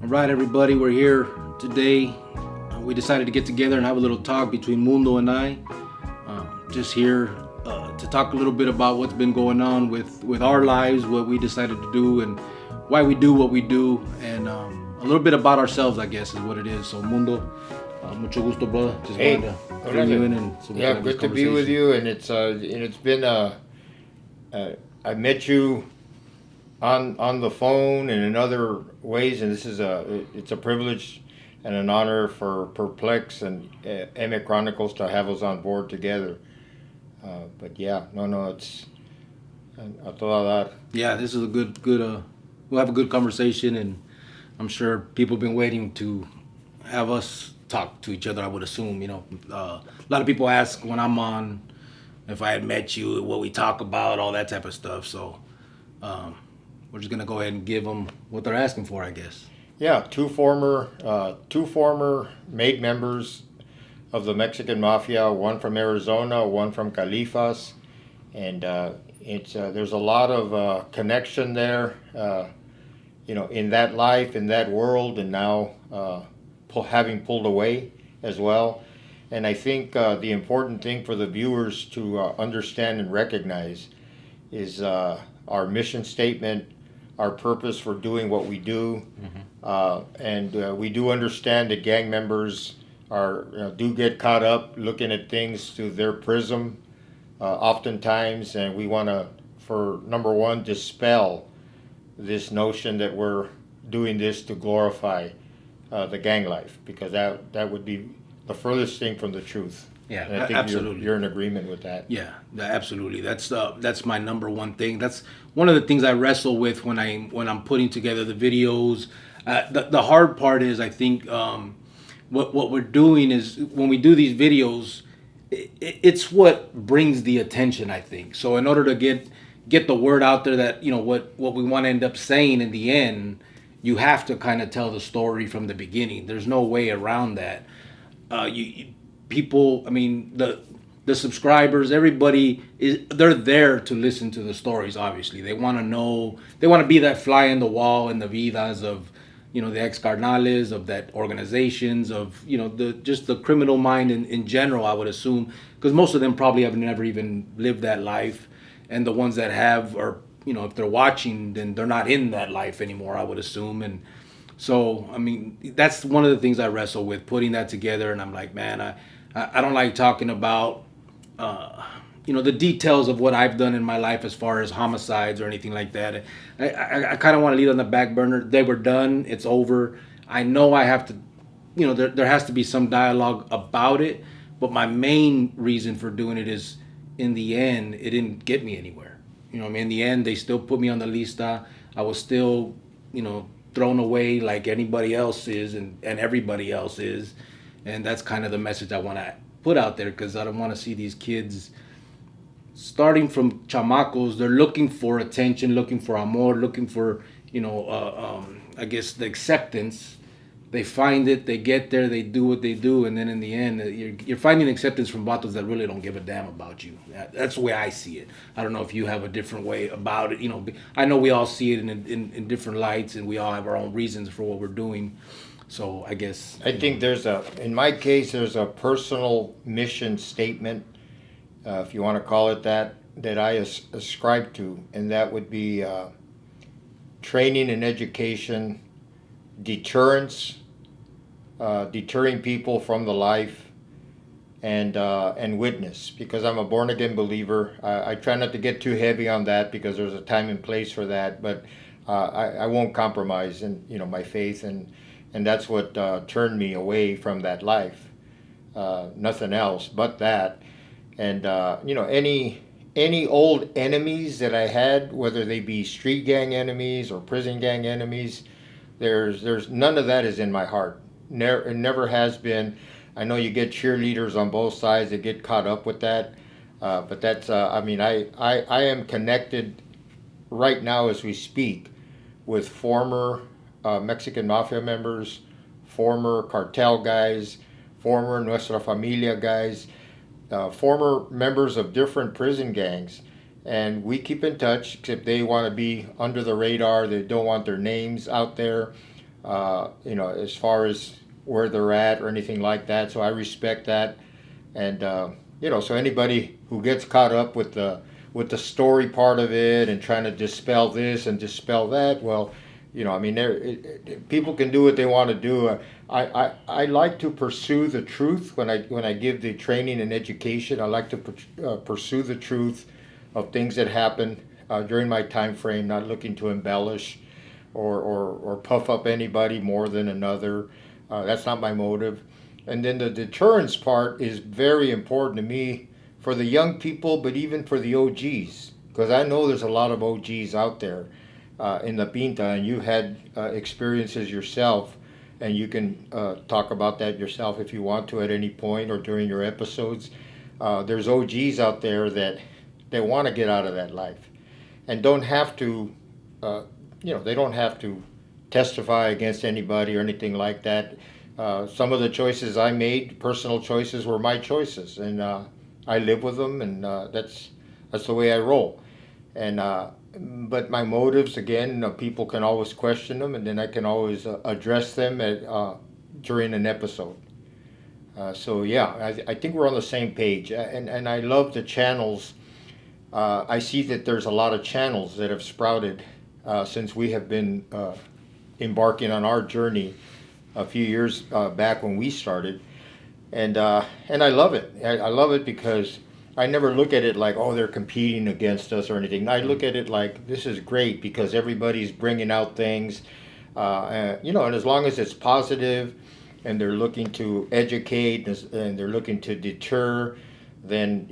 All right, everybody, we're here today. We decided to get together and have a little talk between Mundo and I. Just here to talk a little bit about what's been going on with our lives, what we decided to do, and why we do what we do, and a little bit about ourselves, I guess, is what it is. So, Mundo, mucho gusto, brother. Just wanted to bring you in and so we can have good this to be with conversation. you, and it's been I met you on the phone and in other ways, and it's a privilege and an honor for Perplex and CASHAPP Chronicles to have us on board together. But yeah, it's a toda dar. Yeah, this is a good. We'll have a good conversation, and I'm sure people have been waiting to have us talk to each other. I would assume, a lot of people ask when I'm on if I had met you, what we talk about, all that type of stuff. So we're just gonna go ahead and give them what they're asking for, I guess. Yeah, two former made members of the Mexican Mafia, one from Arizona, one from Califas, and there's a lot of connection there, in that life, in that world, and now having pulled away as well. And I think the important thing for the viewers to understand and recognize is our mission statement, our purpose for doing what we do, and we do understand that gang members do get caught up looking at things through their prism oftentimes, and we want to, for number one, dispel this notion that we're doing this to glorify the gang life, because that would be the furthest thing from the truth. Yeah, and I think absolutely. You're in agreement with that. Yeah, absolutely. That's my number one thing. That's one of the things I wrestle with when I'm putting together the videos. The hard part is, I think, what we're doing is when we do these videos, it's what brings the attention, I think. So in order to get the word out there that what we want to end up saying in the end, you have to kind of tell the story from the beginning. There's no way around that. People, I mean, the subscribers, everybody they're there to listen to the stories. Obviously, they want to know, they want to be that fly in the wall in the vidas of the ex carnales, of that organizations, of the criminal mind in general, I would assume, because most of them probably have never even lived that life, and the ones that have are, if they're watching, then they're not in that life anymore, I would assume. And so, I mean, that's one of the things I wrestle with, putting that together. And I'm like, man, I don't like talking about, the details of what I've done in my life as far as homicides or anything like that. I kind of want to leave it on the back burner. They were done. It's over. I know I have to, there has to be some dialogue about it. But my main reason for doing it is, in the end, it didn't get me anywhere. In the end, they still put me on the lista. I was still, thrown away like anybody else is, and everybody else is. And that's kind of the message I want to put out there, because I don't want to see these kids starting from chamacos. They're looking for attention, looking for amor, looking for, I guess, the acceptance. They find it, they get there, they do what they do, and then in the end, you're finding acceptance from vatos that really don't give a damn about you. That's the way I see it. I don't know if you have a different way about it. I know we all see it in different lights, and we all have our own reasons for what we're doing. So I guess I think in my case, there's a personal mission statement, if you want to call it that I ascribe to, and that would be training and education, deterrence, deterring people from the life, and witness, because I'm a born again believer. I try not to get too heavy on that, because there's a time and place for that, but I won't compromise in my faith, and that's what turned me away from that life. Nothing else but that. And any old enemies that I had, whether they be street gang enemies or prison gang enemies, there's none of that is in my heart. It never has been. I know you get cheerleaders on both sides that get caught up with that, but that's I am connected right now as we speak with former Mexican Mafia members, former cartel guys, former Nuestra Familia guys, former members of different prison gangs, and we keep in touch, except they want to be under the radar. They don't want their names out there. as far as where they're at or anything like that. So I respect that. And, so anybody who gets caught up with the story part of it and trying to dispel this and dispel that, well, people can do what they want to do. I like to pursue the truth when I give the training and education. I like to pursue the truth of things that happen during my time frame, not looking to embellish or puff up anybody more than another. That's not my motive. And then the deterrence part is very important to me for the young people, but even for the OGs, because I know there's a lot of OGs out there in the Pinta, and you've had experiences yourself, and you can talk about that yourself if you want to at any point or during your episodes. There's OGs out there that want to get out of that life and don't have to, they don't have to testify against anybody or anything like that. Some of the choices I made, personal choices, were my choices, and I live with them, and that's the way I roll. And but my motives, again, people can always question them, and then I can always address them during an episode. So yeah, I think we're on the same page, and I love the channels. I see that there's a lot of channels that have sprouted since we have been embarking on our journey a few years back when we started, and I love it. I love it because I never look at it like, oh, they're competing against us or anything. I look at it like, this is great because everybody's bringing out things, and as long as it's positive and they're looking to educate and they're looking to deter, then,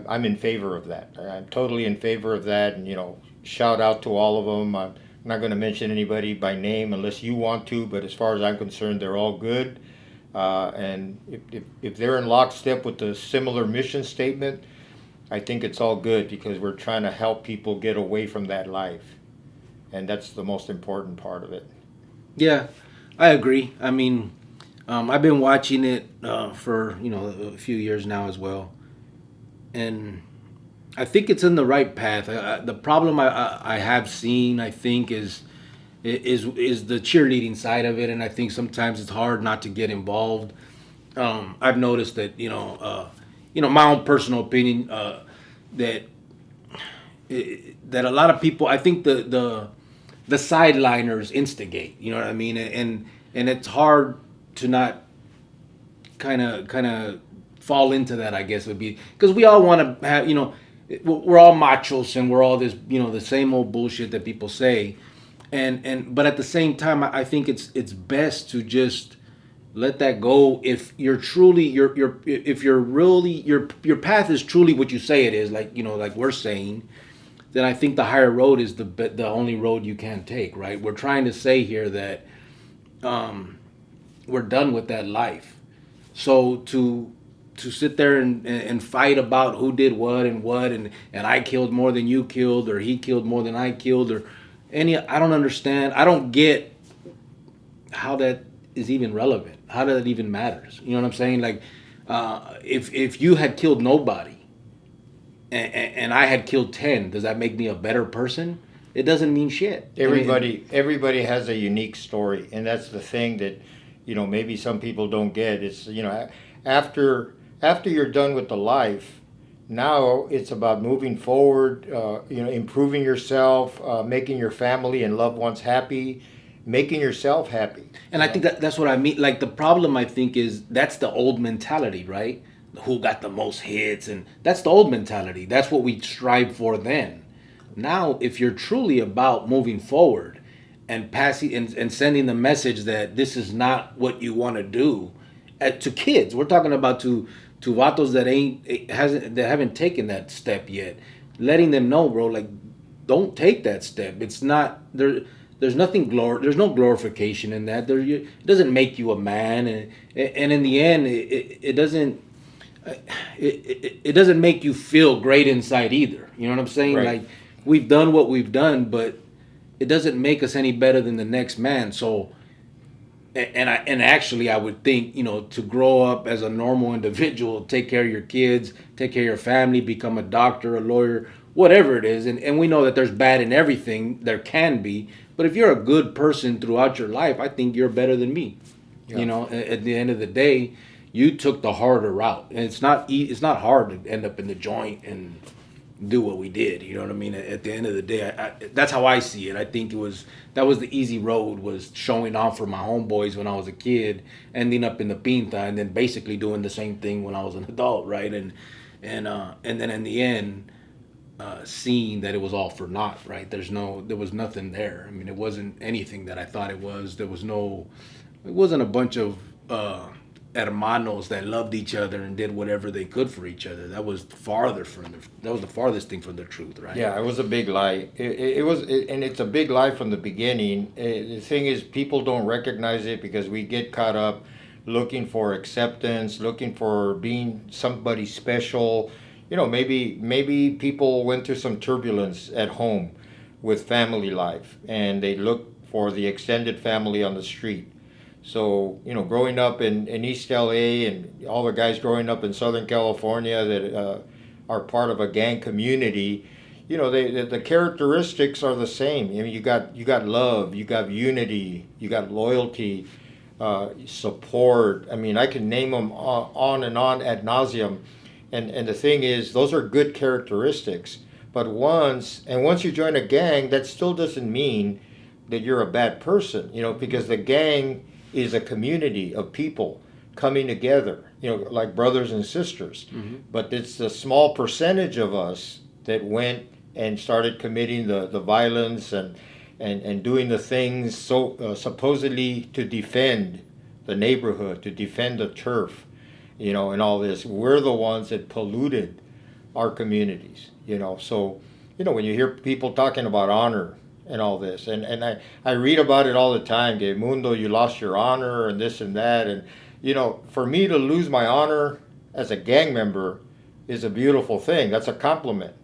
I'm in favor of that. I'm totally in favor of that, and, shout out to all of them. I'm not going to mention anybody by name unless you want to, but as far as I'm concerned, they're all good. And if they're in lockstep with the similar mission statement, I think it's all good because we're trying to help people get away from that life. And that's the most important part of it. Yeah, I agree. I mean, I've been watching it for, a few years now as well. And I think it's in the right path. The problem I have seen, I think, is the cheerleading side of it, and I think sometimes it's hard not to get involved. I've noticed that my own personal opinion that a lot of people, I think the sideliners instigate. You know what I mean? And it's hard to not kind of fall into that. I guess would be because we all want to have we're all machos and we're all this the same old bullshit that people say. But at the same time, I think it's best to just let that go. If you're truly if you're really your path is truly what you say it is, like we're saying, then I think the higher road is the only road you can take. Right? We're trying to say here that we're done with that life. So to sit there and fight about who did what and I killed more than you killed, or he killed more than I killed, or I don't understand. I don't get how that is even relevant. How that even matters. You know what I'm saying? Like, if you had killed nobody, and I had killed 10, does that make me a better person? It doesn't mean shit. Everybody has a unique story, and that's the thing that maybe some people don't get. It's after you're done with the life. Now it's about moving forward, improving yourself, making your family and loved ones happy, making yourself happy. And I think that's what I mean. Like, the problem, I think, is that's the old mentality, right? Who got the most hits, and that's the old mentality. That's what we strive for then. Now, if you're truly about moving forward and passing and sending the message that this is not what you want to do, to kids, we're talking about to vatos that haven't taken that step yet, letting them know, bro, like, don't take that step. It's not there. There's nothing there's no glorification in that. It doesn't make you a man, and in the end, it doesn't. It doesn't make you feel great inside either. You know what I'm saying? Right. Like, we've done what we've done, but it doesn't make us any better than the next man. So. And actually, I would think, to grow up as a normal individual, take care of your kids, take care of your family, become a doctor, a lawyer, whatever it is. And we know that there's bad in everything. There can be. But if you're a good person throughout your life, I think you're better than me. Yeah. You know, at the end of the day, you took the harder route, and it's not hard to end up in the joint and do what we did. You know what I mean? At the end of the day, that's how I see it. I think that was the easy road, was showing off for my homeboys when I was a kid, ending up in the pinta, and then basically doing the same thing when I was an adult, right? And then in the end, seeing that it was all for naught, right? There was nothing there. I mean, it wasn't anything that I thought it was. It wasn't a bunch of hermanos that loved each other and did whatever they could for each other. That was the farthest thing from the truth, right? Yeah, it was a big lie. And it's a big lie from the beginning. The thing is, people don't recognize it because we get caught up looking for acceptance, looking for being somebody special. You know, maybe people went through some turbulence at home with family life, and they look for the extended family on the street. So, you know, growing up in East LA, and all the guys growing up in Southern California that are part of a gang community, you know, the characteristics are the same. I mean, you got love, you got unity, you got loyalty, support. I mean, I can name them on and on ad nauseum. And the thing is, those are good characteristics. But once you join a gang, that still doesn't mean that you're a bad person, you know, because the gang is a community of people coming together, you know, like brothers and sisters. Mm-hmm. But it's the small percentage of us that went and started committing the violence and doing the things supposedly to defend the neighborhood, to defend the turf, you know, and all this. We're the ones that polluted our communities, you know. So, you know, when you hear people talking about honor and all this, and I read about it all the time, que Mundo, you lost your honor and this and that. And, you know, for me to lose my honor as a gang member is a beautiful thing. That's a compliment.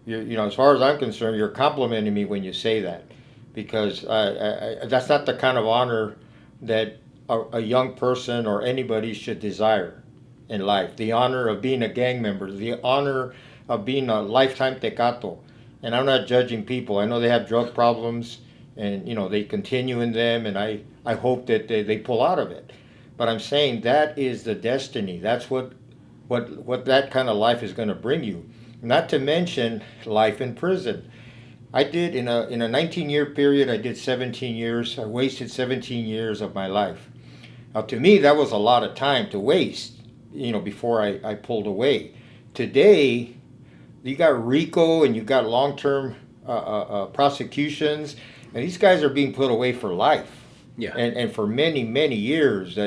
You know, as far as I'm concerned, you're complimenting me when you say that, because that's not the kind of honor that a young person or anybody should desire in life. The honor of being a gang member, the honor of being a lifetime tecato. And I'm not judging people. I know they have drug problems, and, you know, they continue in them, and I hope that they pull out of it. But I'm saying that is the destiny. That's what that kind of life is going to bring you. Not to mention life in prison. I did, in a 19-year period, I did 17 years. I wasted 17 years of my life. Now, to me, that was a lot of time to waste, you know, before I pulled away. Today, you got RICO and you got long-term prosecutions, and these guys are being put away for life. Yeah. And for many, many years.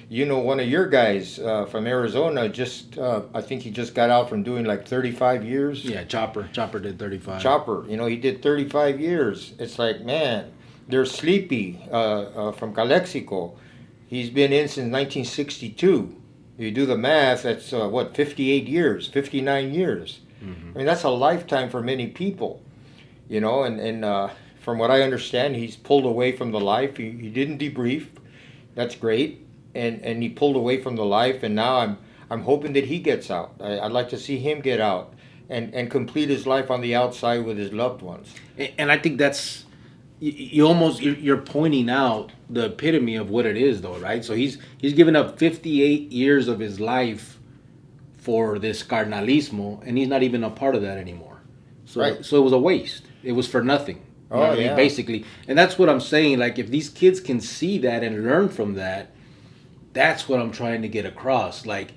You know, one of your guys from Arizona just, I think he just got out from doing like 35 years. Yeah, Chopper did 35. Chopper, you know, he did 35 years. It's like, man, there's Sleepy from Calexico. He's been in since 1962. You do the math, that's 58 years, 59 years. Mm-hmm. I mean, that's a lifetime for many people, you know, and from what I understand, he's pulled away from the life. He didn't debrief. That's great. And he pulled away from the life, and now I'm hoping that he gets out. I'd like to see him get out and complete his life on the outside with his loved ones. And I think that's, you're pointing out the epitome of what it is, though, right? So he's given up 58 years of his life for this carnalismo, and he's not even a part of that anymore. So, right. So it was a waste. It was for nothing. You know what I mean? Basically. And that's what I'm saying. Like, if these kids can see that and learn from that, that's what I'm trying to get across. Like,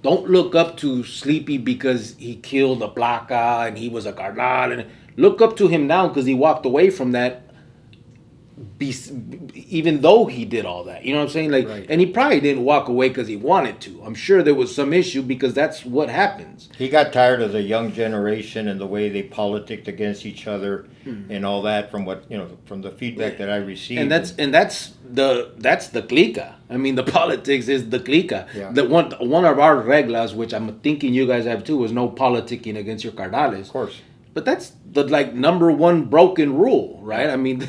don't look up to Sleepy because he killed a placa and he was a carnal. And look up to him now because he walked away from that, even though he did all that. You know what I'm saying? Like, right. And he probably didn't walk away because he wanted to. I'm sure there was some issue because that's what happens. He got tired of the young generation and the way they politicked against each other and all that, from what, you know, from the feedback that I received. And that's the clica. I mean, the politics is the clica. Yeah. The one of our reglas, which I'm thinking you guys have too, is no politicking against your carnales. Of course. But that's the number one broken rule, right? I mean,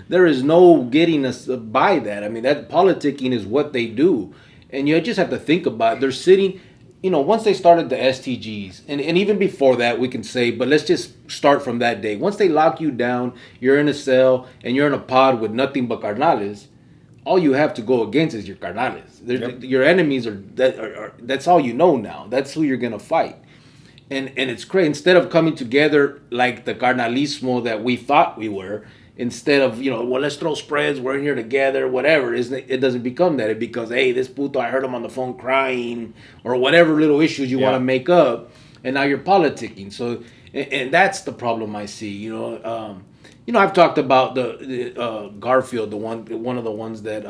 there is no getting us by that. I mean, that politicking is what they do, and you just have to think about it. They're sitting. once they started the STGs, and even before that, we can say, but let's just start from that day. Once they lock you down, you're in a cell, and you're in a pod with nothing but carnales, all you have to go against is your carnales. Yep. Your enemies that's all you know now. That's who you're going to fight. And it's crazy. Instead of coming together like the carnalismo that we thought we were, instead of, well, let's throw spreads, we're in here together, whatever, it doesn't become that. It becomes, hey, this puto, I heard him on the phone crying, or whatever little issues you want to make up, and now you're politicking. So, and that's the problem I see. I've talked about the Garfield, one of the ones that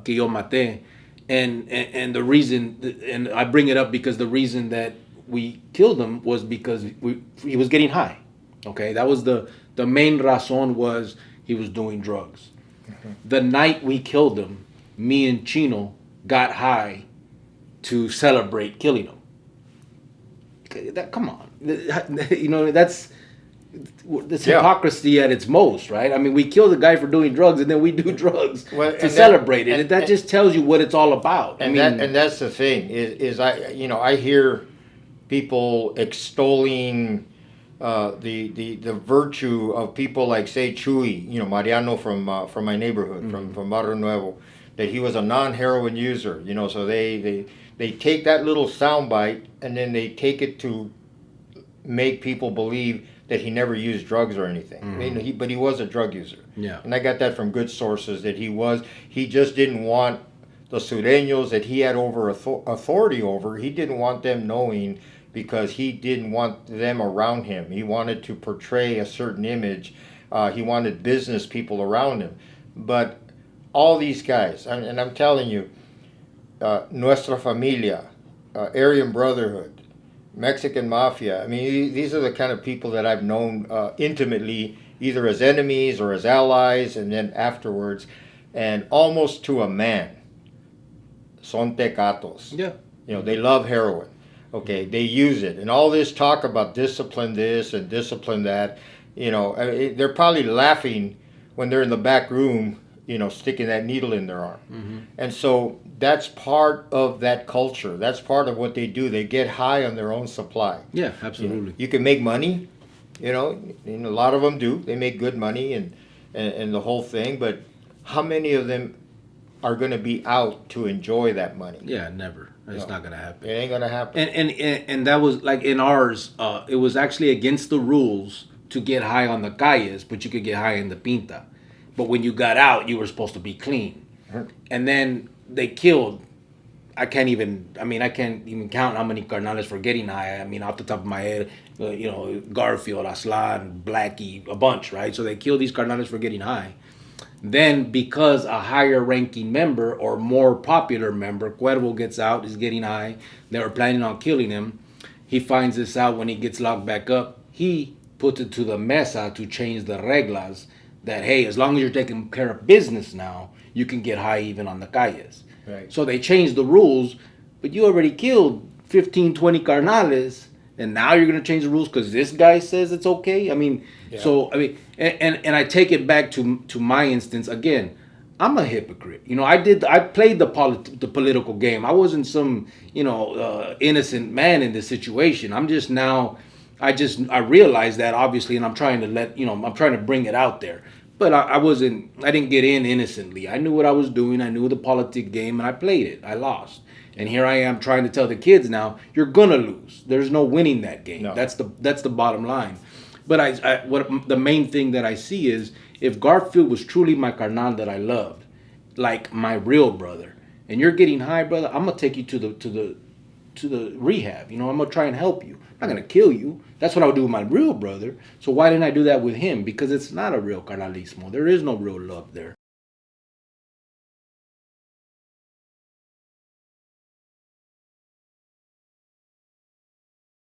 que yo maté, and the reason, and I bring it up because the reason that we killed him was because he was getting high. Okay, that was the main razón, was he was doing drugs. Mm-hmm. The night we killed him, me and Chino got high to celebrate killing him. Come on, that's hypocrisy at its most, right? I mean, we kill the guy for doing drugs, and then we do drugs to celebrate it. And that just tells you what it's all about. And that's the thing is I hear people extolling the virtue of people like, say, Chuy, Mariano from my neighborhood, mm-hmm. from Barrio Nuevo, that he was a non-heroin user. So they take that little soundbite and then they take it to make people believe that he never used drugs or anything. Mm-hmm. But he was a drug user. Yeah. And I got that from good sources, that he just didn't want the Sureños that he had authority over, he didn't want them knowing, because he didn't want them around him. He wanted to portray a certain image. He wanted business people around him. But all these guys, and I'm telling you, Nuestra Familia, Aryan Brotherhood, Mexican Mafia, I mean, these are the kind of people that I've known intimately, either as enemies or as allies, and then afterwards, and almost to a man, son tecatos. Yeah. They love heroin. Okay, they use it. And all this talk about discipline this and discipline that, they're probably laughing when they're in the back room, sticking that needle in their arm. Mm-hmm. And so that's part of that culture. That's part of what they do. They get high on their own supply. Yeah, absolutely. You can make money, and a lot of them do. They make good money and the whole thing. But how many of them are going to be out to enjoy that money? Yeah, never. It's not going to happen. It ain't going to happen. And that was, like, in ours, it was actually against the rules to get high on the calles, but you could get high in the pinta. But when you got out, you were supposed to be clean. Mm-hmm. And then they killed, I can't even count how many carnales for getting high. I mean, off the top of my head, Garfield, Aslan, Blackie, a bunch, right? So they killed these carnales for getting high. Then, because a higher ranking member or more popular member, Cuervo, gets out, is getting high, they were planning on killing him. He finds this out when he gets locked back up. He puts it to the mesa to change the reglas that, hey, as long as you're taking care of business now, you can get high even on the calles. Right. So they changed the rules, but you already killed 15, 20 carnales, and now you're going to change the rules because this guy says it's okay? I mean, and I take it back to my instance again. I'm a hypocrite. I played the political game. I wasn't some, innocent man in this situation. I'm just now, I realized that, obviously, and I'm trying to I'm trying to bring it out there. But I didn't get in innocently. I knew what I was doing. I knew the politic game, and I played it. I lost. And here I am trying to tell the kids now, you're going to lose. There's no winning that game. No. That's the bottom line. But what the main thing that I see is, if Garfield was truly my carnal that I loved, like my real brother, and you're getting high, brother, I'm gonna take you to the rehab. I'm gonna try and help you. I'm not gonna kill you. That's what I would do with my real brother. So why didn't I do that with him? Because it's not a real carnalismo. There is no real love there.